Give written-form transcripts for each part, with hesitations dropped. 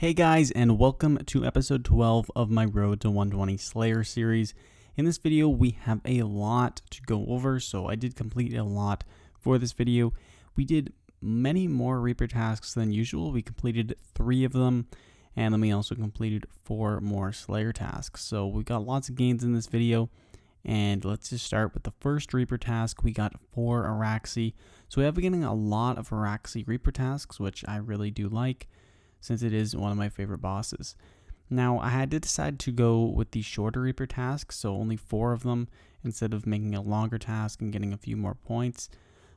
Hey guys, and welcome to episode 12 of my Road to 120 Slayer series. In this video, we have a lot to go over, so I did complete a lot for this video. We did many more Reaper tasks than usual. We completed 3 of them, and then we also completed 4 more Slayer tasks. So we got lots of gains in this video, and let's just start with the first Reaper task. We got 4 araxxi. So we have been getting a lot of araxxi Reaper tasks, which I really do like, since it is one of my favorite bosses. Now, I had to decide to go with the shorter Reaper tasks, so only 4 of them, instead of making a longer task and getting a few more points.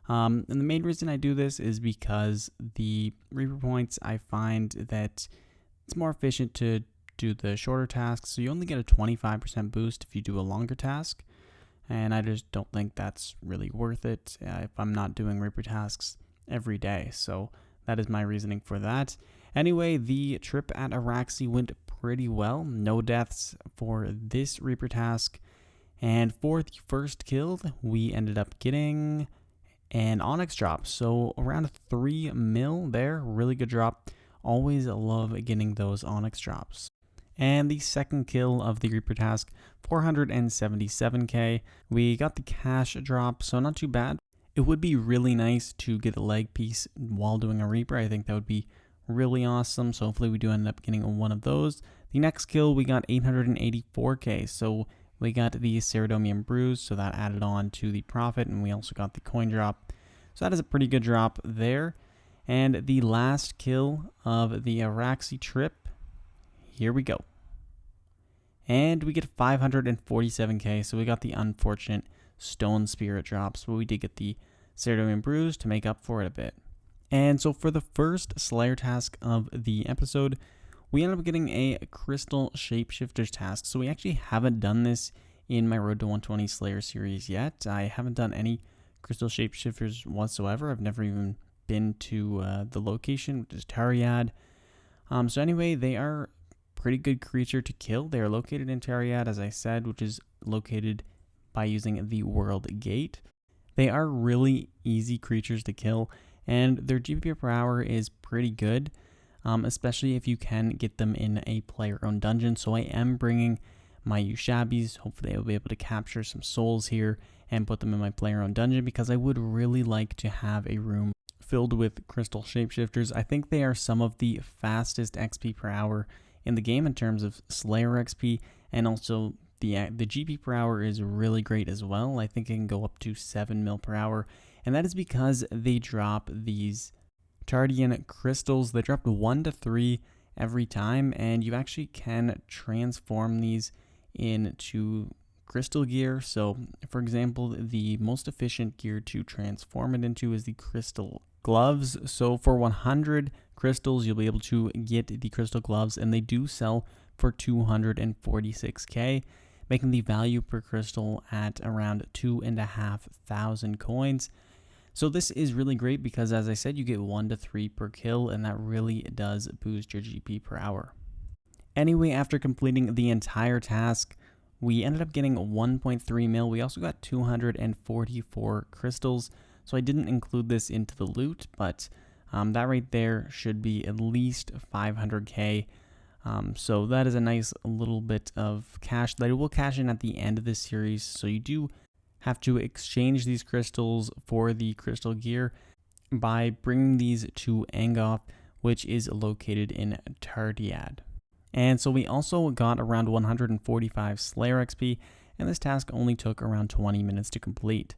And the main reason I do this is because the Reaper points, I find that it's more efficient to do the shorter tasks, so you only get a 25% boost if you do a longer task, and I just don't think that's really worth it if I'm not doing Reaper tasks every day. So that is my reasoning for that. Anyway, the trip at Araxxi went pretty well. No deaths for this Reaper task. And for the first kill, we ended up getting an Onyx drop. So around 3 mil there. Really good drop. Always love getting those Onyx drops. And the second kill of the Reaper task, 477k. We got the cash drop, so not too bad. It would be really nice to get a leg piece while doing a Reaper. I think that would be really awesome, so hopefully we do end up getting one of those. The next kill, we got 884k, so we got the Ceradomium Bruise, so that added on to the profit, and we also got the coin drop. So that is a pretty good drop there. And the last kill of the Araxxi trip, here we go. And we get 547k, so we got the unfortunate Stone Spirit drops, but we did get the Ceradomium Bruise to make up for it a bit. And so for the first Slayer task of the episode, we ended up getting a Crystal Shapeshifters task. So we actually haven't done this in my Road to 120 Slayer series yet. I haven't done any Crystal Shapeshifters whatsoever. I've never even been to the location, which is Tariad. So anyway, they are a pretty good creature to kill. They are located in Tariad, as I said, which is located by using the World Gate. They are really easy creatures to kill, and their GP per hour is pretty good, especially if you can get them in a player-owned dungeon. So I am bringing my Ushabis. Hopefully I will be able to capture some souls here and put them in my player-owned dungeon, because I would really like to have a room filled with Crystal Shapeshifters. I think they are some of the fastest XP per hour in the game in terms of Slayer XP, and also the GP per hour is really great as well. I think it can go up to 7 mil per hour. And that is because they drop these Tardian crystals. They drop 1 to 3 every time, and you actually can transform these into crystal gear. So, for example, the most efficient gear to transform it into is the crystal gloves. So for 100 crystals, you'll be able to get the crystal gloves, and they do sell for 246k, making the value per crystal at around 2,500 coins. So this is really great because, as I said, you get 1 to 3 per kill, and that really does boost your GP per hour. Anyway, after completing the entire task, we ended up getting 1.3 mil. We also got 244 crystals. So I didn't include this into the loot, but that right there should be at least 500k. So that is a nice little bit of cash that I will cash in at the end of this series. So you do have to exchange these crystals for the crystal gear by bringing these to Angoth, which is located in Tardiad. And so we also got around 145 Slayer XP, and this task only took around 20 minutes to complete.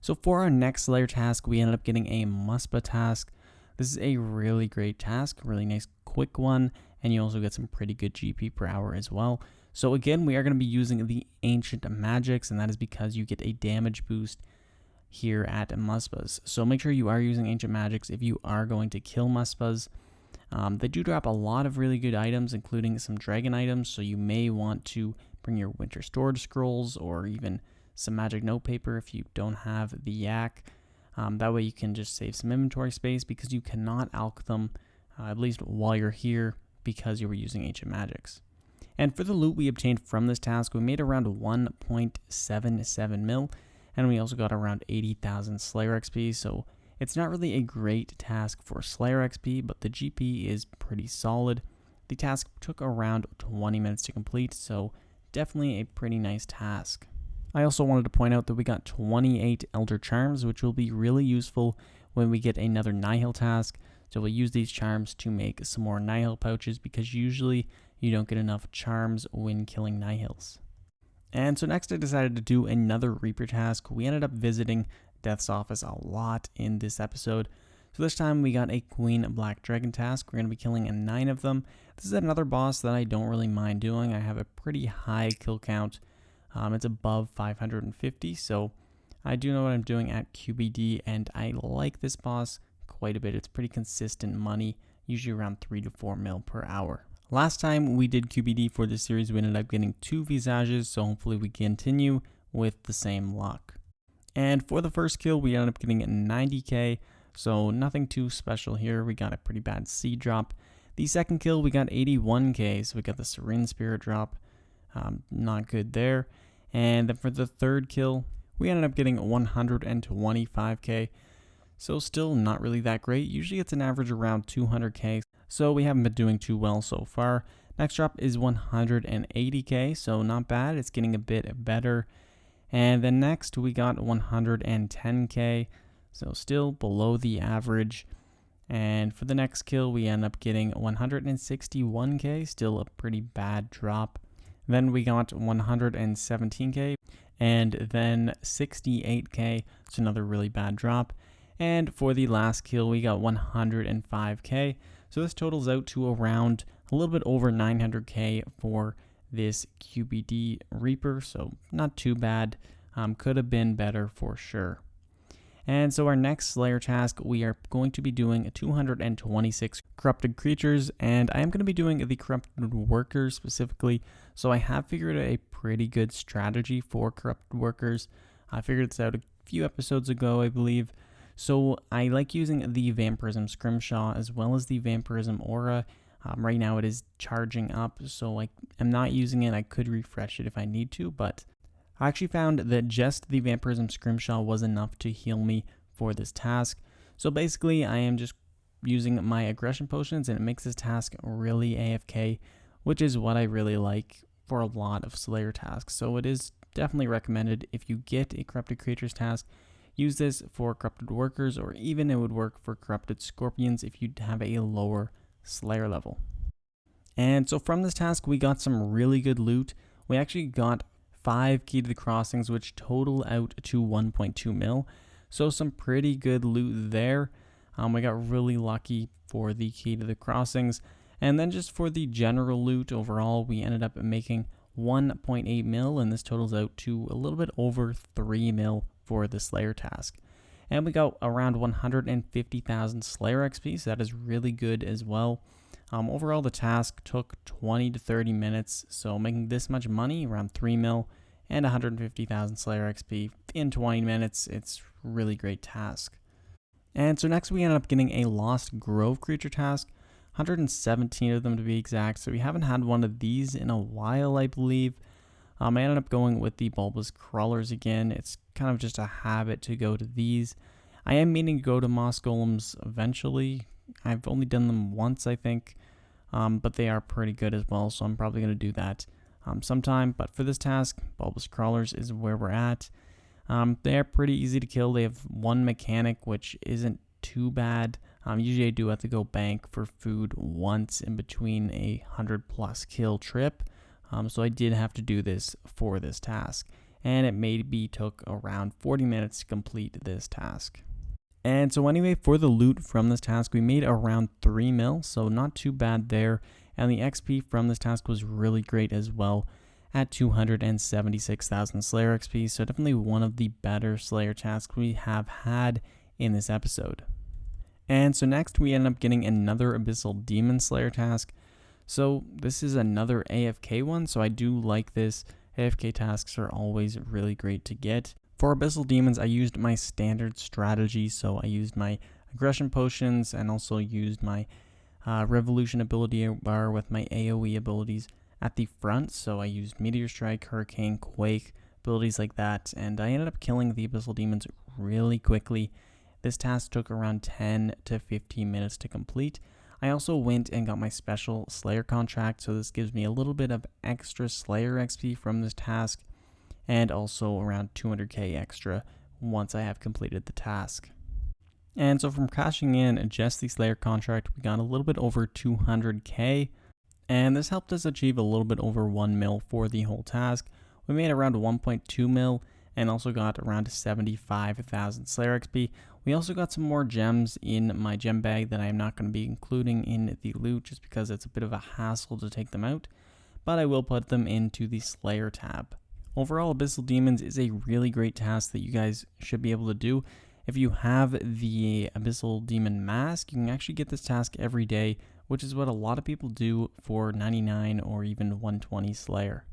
So for our next Slayer task, we ended up getting a Muspah task. This is a really great task, really nice quick one, and you also get some pretty good GP per hour as well. So again, we are going to be using the Ancient Magics, and that is because you get a damage boost here at Muspahs. So make sure you are using Ancient Magics if you are going to kill Muspahs. They do drop a lot of really good items, including some dragon items, so you may want to bring your Winter Storage Scrolls or even some magic note paper if you don't have the yak. That way you can just save some inventory space, because you cannot alch them, at least while you're here, because you were using Ancient Magics. And for the loot we obtained from this task, we made around 1.77 mil, and we also got around 80,000 Slayer XP, so it's not really a great task for Slayer XP, but the GP is pretty solid. The task took around 20 minutes to complete, so definitely a pretty nice task. I also wanted to point out that we got 28 Elder Charms, which will be really useful when we get another Nihil task. So we'll use these charms to make some more Nihil pouches, because usually you don't get enough charms when killing Nihils. And so next I decided to do another Reaper task. We ended up visiting Death's office a lot in this episode. So this time we got a Queen Black Dragon task. We're going to be killing 9 of them. This is another boss that I don't really mind doing. I have a pretty high kill count. It's above 550, so I do know what I'm doing at QBD, and I like this boss quite a bit. It's pretty consistent money, usually around 3 to 4 mil per hour. Last time we did QBD for this series, we ended up getting 2 visages, so hopefully we continue with the same luck. And for the first kill, we ended up getting 90k, so nothing too special here. We got a pretty bad seed drop. The second kill, we got 81k, so we got the Serene Spirit drop. Not good there. And then for the third kill, we ended up getting 125k. So still not really that great. Usually it's an average around 200k. So we haven't been doing too well so far. Next drop is 180k. So not bad. It's getting a bit better. And then next we got 110k. So still below the average. And for the next kill, we end up getting 161k. Still a pretty bad drop. Then we got 117k, and then 68k, so another really bad drop. And for the last kill, we got 105k, so this totals out to around a little bit over 900k for this QBD Reaper, so not too bad. Could have been better for sure. And so our next Slayer task, we are going to be doing 226 corrupted creatures, and I am going to be doing the corrupted workers specifically. So I have figured out a pretty good strategy for corrupted workers. I figured this out a few episodes ago, I believe. So I like using the Vampirism Scrimshaw as well as the Vampirism Aura. Right now it is charging up, so I am not using it. I could refresh it if I need to, but I actually found that just the Vampirism Scrimshaw was enough to heal me for this task. So basically, I am just using my aggression potions, and it makes this task really AFK, which is what I really like for a lot of Slayer tasks. So it is definitely recommended if you get a Corrupted Creatures task, use this for Corrupted Workers, or even it would work for Corrupted Scorpions if you have a lower Slayer level. And so from this task, we got some really good loot. We actually got 5 Key to the Crossings, which total out to 1.2 mil. So some pretty good loot there. We got really lucky for the Key to the Crossings. And then just for the general loot overall, we ended up making 1.8 mil, and this totals out to a little bit over 3 mil for the Slayer task. And we got around 150,000 Slayer XP, so that is really good as well. Overall, the task took 20 to 30 minutes, so making this much money, around 3 mil, and 150,000 Slayer XP in 20 minutes, it's a really great task. And so next we ended up getting a Lost Grove creature task, 117 of them to be exact, so we haven't had one of these in a while, I believe. I ended up going with the bulbous crawlers again. It's kind of just a habit to go to these. I am meaning to go to moss golems eventually. I've only done them once, I think, but they are pretty good as well, so I'm probably going to do that sometime. But for this task, bulbous crawlers is where we're at. They are pretty easy to kill. They have one mechanic, which isn't too bad. Usually I do have to go bank for food once in between a 100+ kill trip, so I did have to do this for this task, and it maybe took around 40 minutes to complete this task. And so anyway, for the loot from this task, we made around 3 mil, so not too bad there. And the XP from this task was really great as well at 276,000 Slayer XP. So definitely one of the better Slayer tasks we have had in this episode. And so next we end up getting another Abyssal Demon Slayer task. So this is another AFK one, so I do like this. AFK tasks are always really great to get. For Abyssal Demons, I used my standard strategy, so I used my aggression potions and also used my revolution ability bar with my AoE abilities at the front. So I used Meteor Strike, Hurricane, Quake, abilities like that, and I ended up killing the Abyssal Demons really quickly. This task took around 10 to 15 minutes to complete. I also went and got my special Slayer contract, so this gives me a little bit of extra Slayer XP from this task, and also around 200k extra once I have completed the task. And so from cashing in just the Slayer contract, we got a little bit over 200k, and this helped us achieve a little bit over 1 mil for the whole task. We made around 1.2 mil and also got around 75,000 Slayer XP. We also got some more gems in my gem bag that I'm not going to be including in the loot just because it's a bit of a hassle to take them out, but I will put them into the Slayer tab. Overall, Abyssal Demons is a really great task that you guys should be able to do. If you have the Abyssal Demon Mask, you can actually get this task every day, which is what a lot of people do for 99 or even 120 Slayer.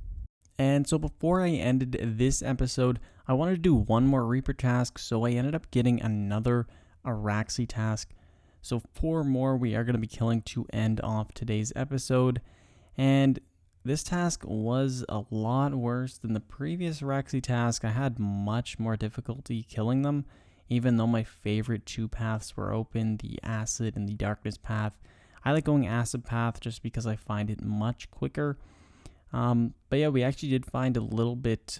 And so before I ended this episode, I wanted to do one more Reaper task, so I ended up getting another Araxxi task. So 4 more we are going to be killing to end off today's episode. And this task was a lot worse than the previous Araxxi task. I had much more difficulty killing them, even though my favorite 2 paths were open, the Acid and the Darkness path. I like going Acid path just because I find it much quicker. But yeah, we actually did find a little bit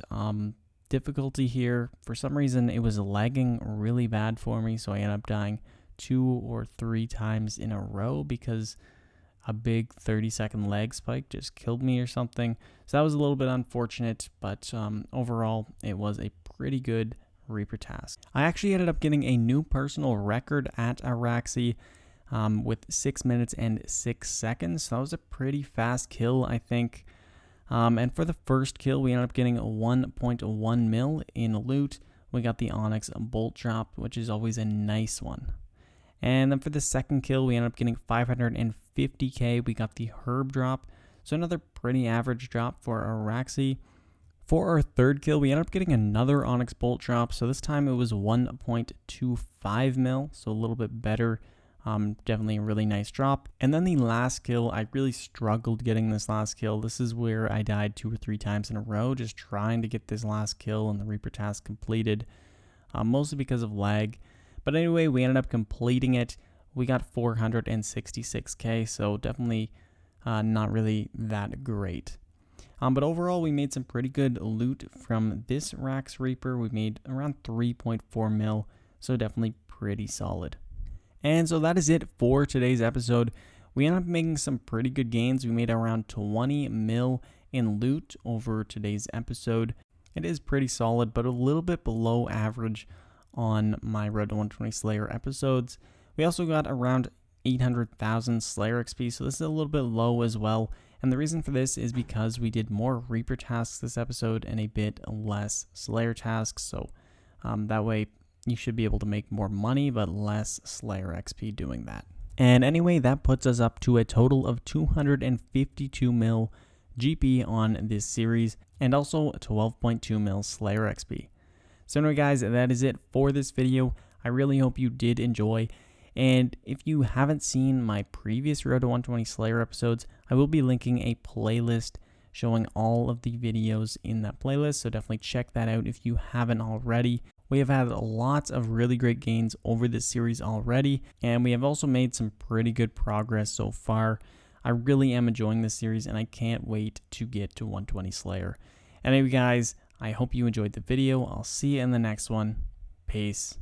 difficulty here. For some reason, it was lagging really bad for me, so I ended up dying 2 or 3 times in a row because a big 30-second lag spike just killed me or something. So that was a little bit unfortunate, but overall, it was a pretty good Reaper task. I actually ended up getting a new personal record at Araxxi with 6 minutes and 6 seconds. So that was a pretty fast kill, I think. And for the first kill, we ended up getting 1.1 mil in loot. We got the Onyx Bolt Drop, which is always a nice one. And then for the second kill, we ended up getting 550k. We got the Herb Drop, so another pretty average drop for Araxxi. For our third kill, we ended up getting another Onyx Bolt Drop, so this time it was 1.25 mil, so a little bit better. Definitely a really nice drop. And then the last kill, I really struggled getting this last kill. This is where I died 2 or 3 times in a row, just trying to get this last kill and the Reaper task completed, mostly because of lag. But anyway, we ended up completing it. We got 466k, so definitely not really that great. But overall, we made some pretty good loot from this Rax Reaper. We made around 3.4 mil, so definitely pretty solid. And so that is it for today's episode. We ended up making some pretty good gains. We made around 20 mil in loot over today's episode. It is pretty solid, but a little bit below average on my Road to 120 Slayer episodes. We also got around 800,000 Slayer XP, so this is a little bit low as well. And the reason for this is because we did more Reaper tasks this episode and a bit less Slayer tasks. So that way you should be able to make more money, but less Slayer XP doing that. And anyway, that puts us up to a total of 252 mil GP on this series, and also 12.2 mil Slayer XP. So anyway guys, that is it for this video. I really hope you did enjoy. And if you haven't seen my previous Road to 120 Slayer episodes, I will be linking a playlist showing all of the videos in that playlist. So definitely check that out if you haven't already. We have had lots of really great gains over this series already, and we have also made some pretty good progress so far. I really am enjoying this series, and I can't wait to get to 120 Slayer. Anyway guys, I hope you enjoyed the video. I'll see you in the next one. Peace.